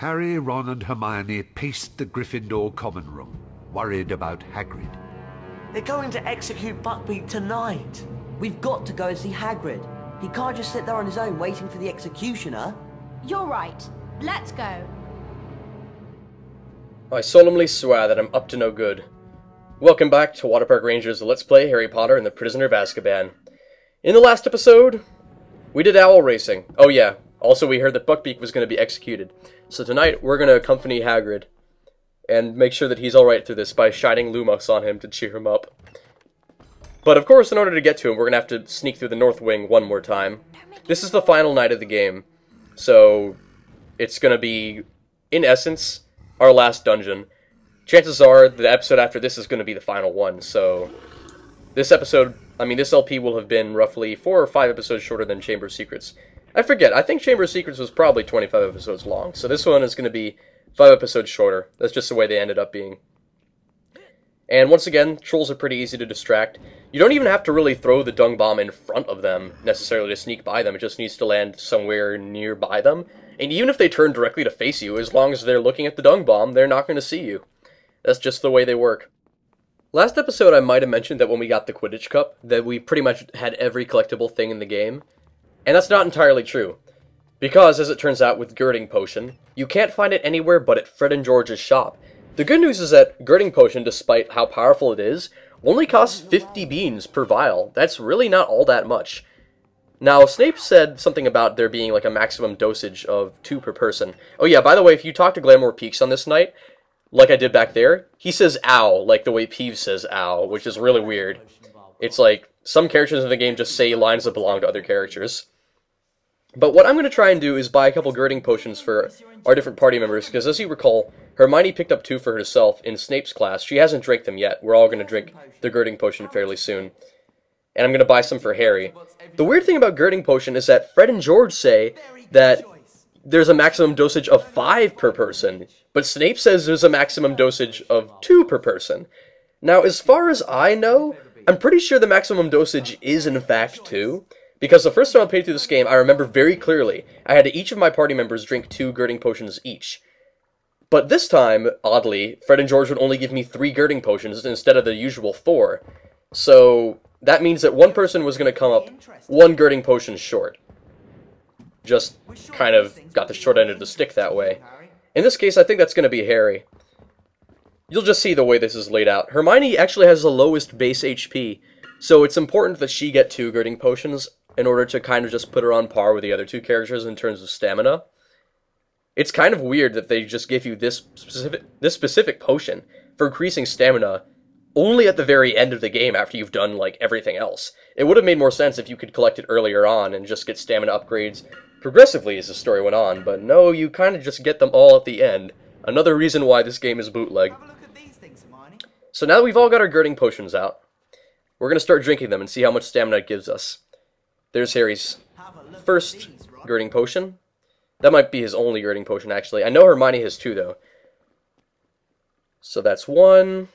Harry, Ron and Hermione paced the Gryffindor common room, worried about Hagrid. They're going to execute Buckbeak tonight. We've got to go and see Hagrid. He can't just sit there on his own waiting for the executioner. You're right. Let's go. I solemnly swear that I'm up to no good. Welcome back to WaterparkRanger's Let's Play Harry Potter and the Prisoner of Azkaban. In the last episode, we did owl racing. Oh yeah, also we heard that Buckbeak was going to be executed. So tonight, we're going to accompany Hagrid and make sure that he's alright through this by shining Lumos on him to cheer him up. But of course, in order to get to him, we're going to have to sneak through the North Wing one more time. This is the final night of the game, so it's going to be, in essence, our last dungeon. Chances are the episode after this is going to be the final one, so this episode, this LP will have been roughly 4 or 5 episodes shorter than Chamber of Secrets. I forget, I think Chamber of Secrets was probably 25 episodes long, so this one is going to be 5 episodes shorter. That's just the way they ended up being. And once again, trolls are pretty easy to distract. You don't even have to really throw the dung bomb in front of them, necessarily, to sneak by them. It just needs to land somewhere nearby them. And even if they turn directly to face you, as long as they're looking at the dung bomb, they're not going to see you. That's just the way they work. Last episode, I might have mentioned that when we got the Quidditch Cup, that we pretty much had every collectible thing in the game. And that's not entirely true. Because, as it turns out with Girding Potion, you can't find it anywhere but at Fred and George's shop. The good news is that Girding Potion, despite how powerful it is, only costs 50 beans per vial. That's really not all that much. Now, Snape said something about there being like a maximum dosage of 2 per person. Oh yeah, by the way, if you talk to Glamour Peaks on this night, like I did back there, he says ow, like the way Peeves says ow, which is really weird. It's like, some characters in the game just say lines that belong to other characters. But what I'm going to try and do is buy a couple Girding Potions for our different party members, because as you recall, Hermione picked up 2 for herself in Snape's class. She hasn't drank them yet. We're all going to drink the Girding Potion fairly soon. And I'm going to buy some for Harry. The weird thing about Girding Potion is that Fred and George say that there's a maximum dosage of 5 per person, but Snape says there's a maximum dosage of 2 per person. Now, as far as I know, I'm pretty sure the maximum dosage is in fact 2, because the first time I played through this game, I remember very clearly, I had each of my party members drink 2 Girding Potions each. But this time, oddly, Fred and George would only give me 3 Girding Potions instead of the usual 4. So that means that one person was going to come up 1 Girding Potion short. Just kind of got the short end of the stick that way. In this case, I think that's going to be Harry. You'll just see the way this is laid out. Hermione actually has the lowest base HP, so it's important that she get 2 Girding Potions in order to kind of just put her on par with the other 2 characters in terms of stamina. It's kind of weird that they just give you this specific potion for increasing stamina only at the very end of the game after you've done, like, everything else. It would have made more sense if you could collect it earlier on and just get stamina upgrades progressively as the story went on, but no, you kind of just get them all at the end. Another reason why this game is bootleg. So now that we've all got our Girding Potions out, we're going to start drinking them and see how much stamina it gives us. There's Harry's first Girding Potion. That might be his only Girding Potion, actually. I know Hermione has 2, though. So that's 1.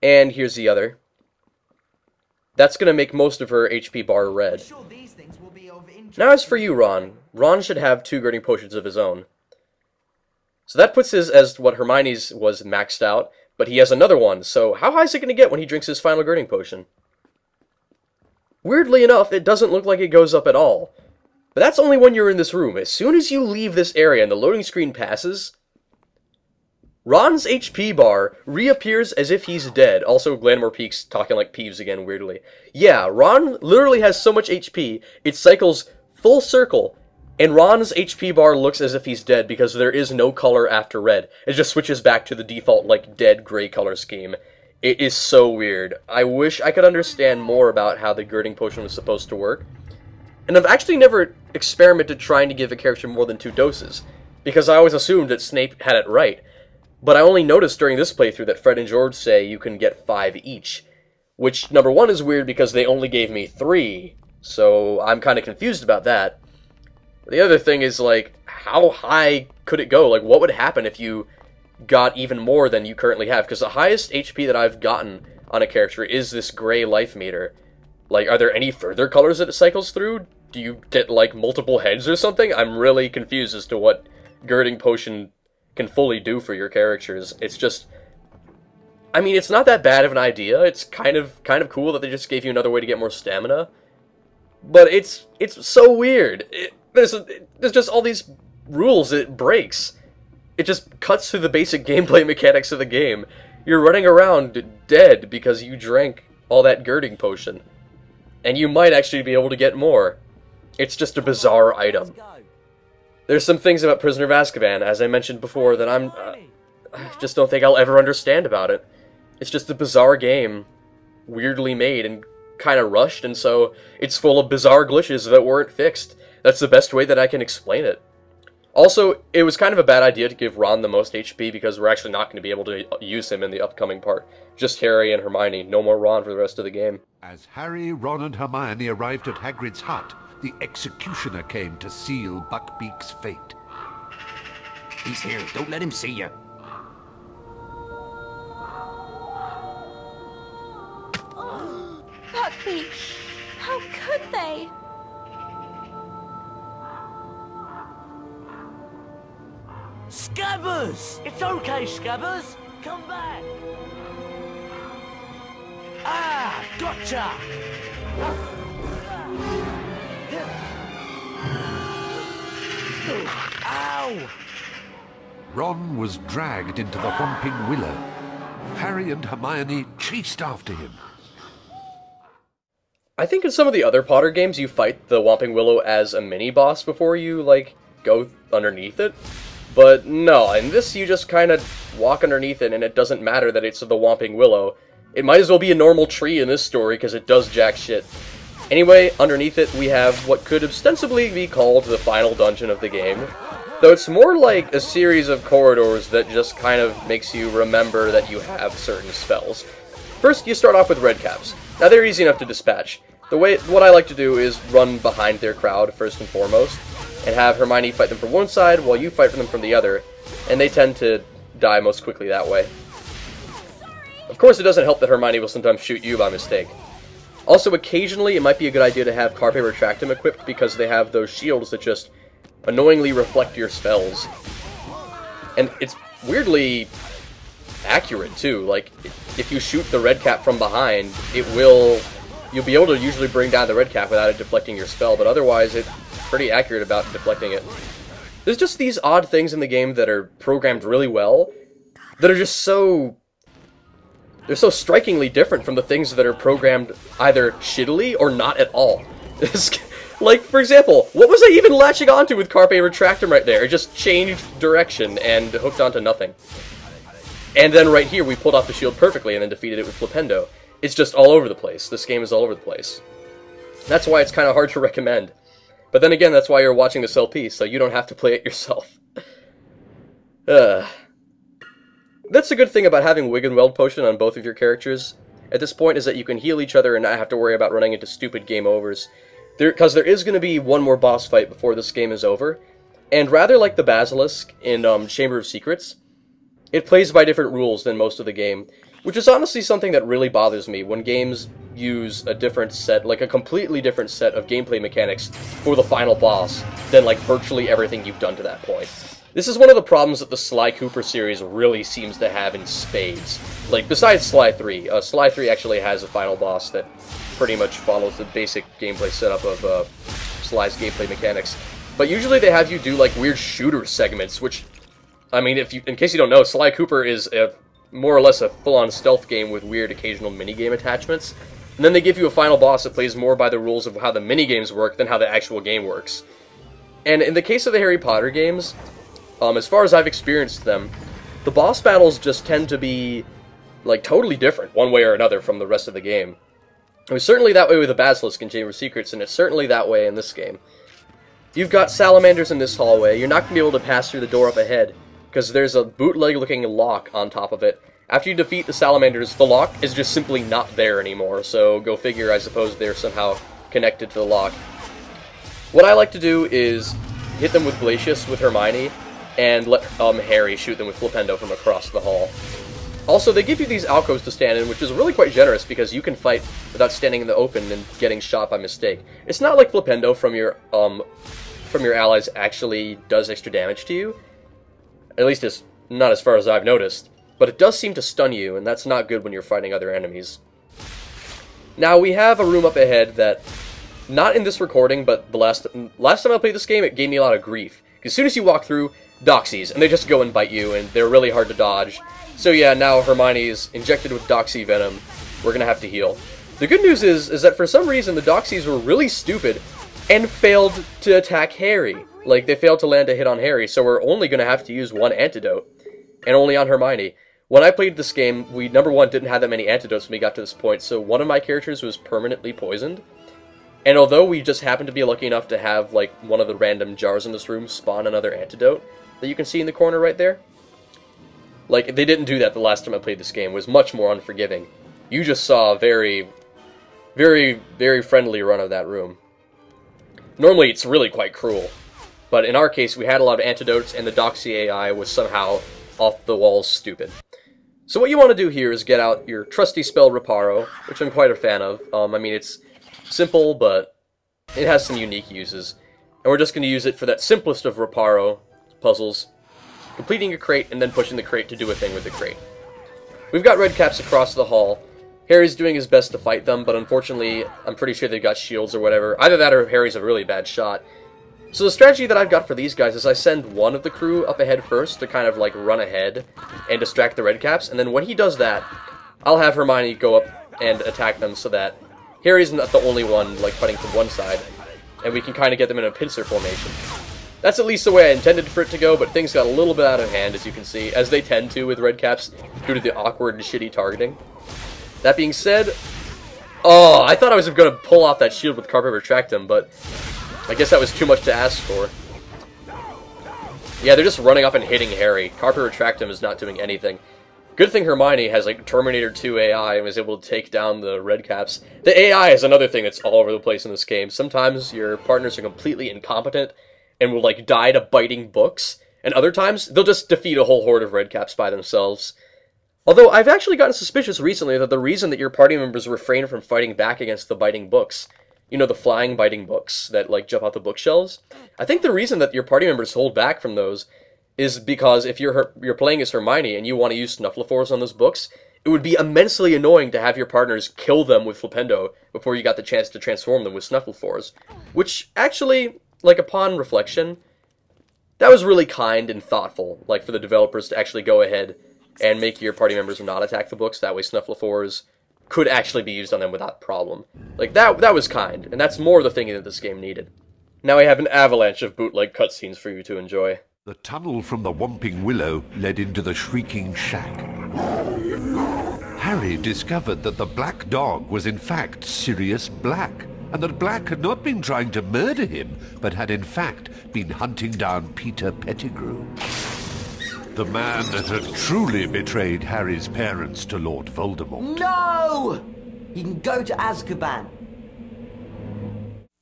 And here's the other. That's going to make most of her HP bar red. Now as for you, Ron. Ron should have 2 Girding Potions of his own. So that puts his as what Hermione's was maxed out, but he has another one, so how high is it going to get when he drinks his final Girding Potion? Weirdly enough, it doesn't look like it goes up at all. But that's only when you're in this room. As soon as you leave this area and the loading screen passes, Ron's HP bar reappears as if he's dead. Also, Glamour Peaks talking like Peeves again, weirdly. Yeah, Ron literally has so much HP, it cycles full circle, and Ron's HP bar looks as if he's dead because there is no color after red. It just switches back to the default, like, dead gray color scheme. It is so weird. I wish I could understand more about how the Girding Potion was supposed to work. And I've actually never experimented trying to give a character more than 2 doses, because I always assumed that Snape had it right. But I only noticed during this playthrough that Fred and George say you can get 5 each. Which, number 1, is weird because they only gave me 3, so I'm kind of confused about that. The other thing is, like, how high could it go? Like, what would happen if you got even more than you currently have? Because the highest HP that I've gotten on a character is this gray life meter. Like, are there any further colors that it cycles through? Do you get, like, multiple heads or something? I'm really confused as to what girding potion can fully do for your characters. It's just, I mean, it's not that bad of an idea. It's kind of cool that they just gave you another way to get more stamina. But it's so weird. There's just all these rules it breaks. It just cuts through the basic gameplay mechanics of the game. You're running around dead because you drank all that girding potion. And you might actually be able to get more. It's just a bizarre item. There's some things about Prisoner of Azkaban, as I mentioned before, that I just don't think I'll ever understand about it. It's just a bizarre game, weirdly made and kind of rushed, and so it's full of bizarre glitches that weren't fixed. That's the best way that I can explain it. Also, it was kind of a bad idea to give Ron the most HP because we're actually not going to be able to use him in the upcoming part. Just Harry and Hermione, no more Ron for the rest of the game. As Harry, Ron and Hermione arrived at Hagrid's hut, the executioner came to seal Buckbeak's fate. He's here. Don't let him see you. Buckbeak, how could they? Scabbers! It's okay, Scabbers. Come back. Ah, gotcha! Ow! Ron was dragged into the Whomping Willow. Harry and Hermione chased after him. I think in some of the other Potter games you fight the Whomping Willow as a mini-boss before you, like, go underneath it. But no, in this you just kind of walk underneath it and it doesn't matter that it's the Whomping Willow. It might as well be a normal tree in this story because it does jack shit. Anyway, underneath it we have what could ostensibly be called the final dungeon of the game. Though it's more like a series of corridors that just kind of makes you remember that you have certain spells. First, you start off with redcaps. Now they're easy enough to dispatch. What I like to do is run behind their crowd first and foremost, and have Hermione fight them from one side while you fight for them from the other, and they tend to die most quickly that way. Of course, it doesn't help that Hermione will sometimes shoot you by mistake. Also, occasionally, it might be a good idea to have Carpe Retractum equipped because they have those shields that just annoyingly reflect your spells. And it's weirdly accurate, too. Like, if you shoot the red cap from behind, you'll be able to usually bring down the red cap without it deflecting your spell, but otherwise it's pretty accurate about deflecting it. There's just these odd things in the game that are programmed really well, that are just so... they're so strikingly different from the things that are programmed either shittily or not at all. Like, for example, what was I even latching onto with Carpe Retractum right there? It just changed direction and hooked onto nothing. And then right here, we pulled off the shield perfectly and then defeated it with Flipendo. It's just all over the place. This game is all over the place. That's why it's kind of hard to recommend. But then again, that's why you're watching this LP, so you don't have to play it yourself. That's the good thing about having Wig and Weld Potion on both of your characters at this point, is that you can heal each other and not have to worry about running into stupid game overs. Because there is going to be one more boss fight before this game is over, and rather like the Basilisk in Chamber of Secrets, it plays by different rules than most of the game, which is honestly something that really bothers me when games use a different set, like a completely different set of gameplay mechanics for the final boss than like virtually everything you've done to that point. This is one of the problems that the Sly Cooper series really seems to have in spades. Like, besides Sly 3, Sly 3 actually has a final boss that pretty much follows the basic gameplay setup of Sly's gameplay mechanics. But usually they have you do, like, weird shooter segments, which, I mean, in case you don't know, Sly Cooper is more or less a full-on stealth game with weird occasional minigame attachments. And then they give you a final boss that plays more by the rules of how the minigames work than how the actual game works. And in the case of the Harry Potter games, as far as I've experienced them, the boss battles just tend to be, like, totally different, one way or another, from the rest of the game. It was certainly that way with the Basilisk in Chamber of Secrets, and it's certainly that way in this game. You've got salamanders in this hallway. You're not going to be able to pass through the door up ahead, because there's a bootleg-looking lock on top of it. After you defeat the salamanders, the lock is just simply not there anymore, so go figure, I suppose they're somehow connected to the lock. What I like to do is hit them with Glacius with Hermione, and let Harry shoot them with Flipendo from across the hall. Also, they give you these alcoves to stand in, which is really quite generous, because you can fight without standing in the open and getting shot by mistake. It's not like Flipendo from your allies actually does extra damage to you. At least it's not as far as I've noticed. But it does seem to stun you, and that's not good when you're fighting other enemies. Now, we have a room up ahead that, not in this recording, but the last time I played this game, it gave me a lot of grief. As soon as you walk through, Doxies, and they just go and bite you, and they're really hard to dodge. So yeah, now Hermione's injected with Doxy Venom. We're gonna have to heal. The good news is that for some reason, the Doxies were really stupid and failed to attack Harry. Like, they failed to land a hit on Harry, so we're only gonna have to use one antidote. And only on Hermione. When I played this game, we, number one, didn't have that many antidotes when we got to this point, so one of my characters was permanently poisoned. And although we just happened to be lucky enough to have, like, one of the random jars in this room spawn another antidote that you can see in the corner right there, like, they didn't do that the last time I played this game. It was much more unforgiving. You just saw a very, very, very friendly run of that room. Normally, it's really quite cruel. But in our case, we had a lot of antidotes, and the Doxy AI was somehow off the walls stupid. So what you want to do here is get out your trusty spell Reparo, which I'm quite a fan of. I mean, it's simple, but it has some unique uses. And we're just going to use it for that simplest of Reparo puzzles, completing a crate and then pushing the crate to do a thing with the crate. We've got red caps across the hall. Harry's doing his best to fight them, but unfortunately, I'm pretty sure they've got shields or whatever. Either that or Harry's a really bad shot. So the strategy that I've got for these guys is I send one of the crew up ahead first to kind of like run ahead and distract the red caps, and then when he does that, I'll have Hermione go up and attack them so that Harry's not the only one like fighting from one side, and we can kind of get them in a pincer formation. That's at least the way I intended for it to go, but things got a little bit out of hand, as you can see, as they tend to with red caps due to the awkward and shitty targeting. That being said, oh, I thought I was going to pull off that shield with Carpet Retractum, but I guess that was too much to ask for. Yeah, they're just running up and hitting Harry. Carpet Retractum is not doing anything. Good thing Hermione has, like, Terminator 2 AI and was able to take down the red caps. The AI is another thing that's all over the place in this game. Sometimes your partners are completely incompetent and will, like, die to biting books. And other times, they'll just defeat a whole horde of red caps by themselves. Although, I've actually gotten suspicious recently that the reason that your party members refrain from fighting back against the biting books, you know, the flying biting books that, like, jump off the bookshelves, I think the reason that your party members hold back from those is because if you're playing as Hermione and you want to use Snuffleupaghs on those books, it would be immensely annoying to have your partners kill them with Flipendo before you got the chance to transform them with Snuffleupaghs. Which, actually, like, upon reflection, that was really kind and thoughtful, like, for the developers to actually go ahead and make your party members not attack the books. That way Snuffleupaghs could actually be used on them without problem. Like, that was kind, and that's more the thing that this game needed. Now I have an avalanche of bootleg cutscenes for you to enjoy. The tunnel from the Whomping Willow led into the Shrieking Shack. Harry discovered that the black dog was in fact Sirius Black, and that Black had not been trying to murder him, but had in fact been hunting down Peter Pettigrew, the man that had truly betrayed Harry's parents to Lord Voldemort. No! He can go to Azkaban.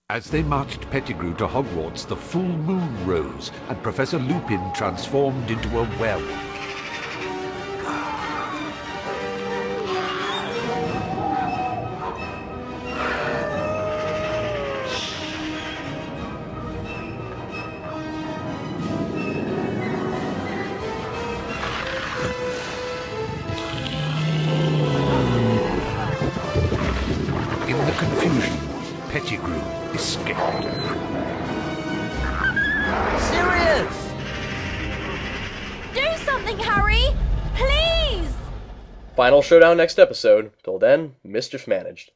As they marched Pettigrew to Hogwarts, the full moon rose, and Professor Lupin transformed into a werewolf. In the confusion, Pettigrew escaped. Sirius! Do something, Harry! Please! Final showdown next episode. Till then, mischief managed.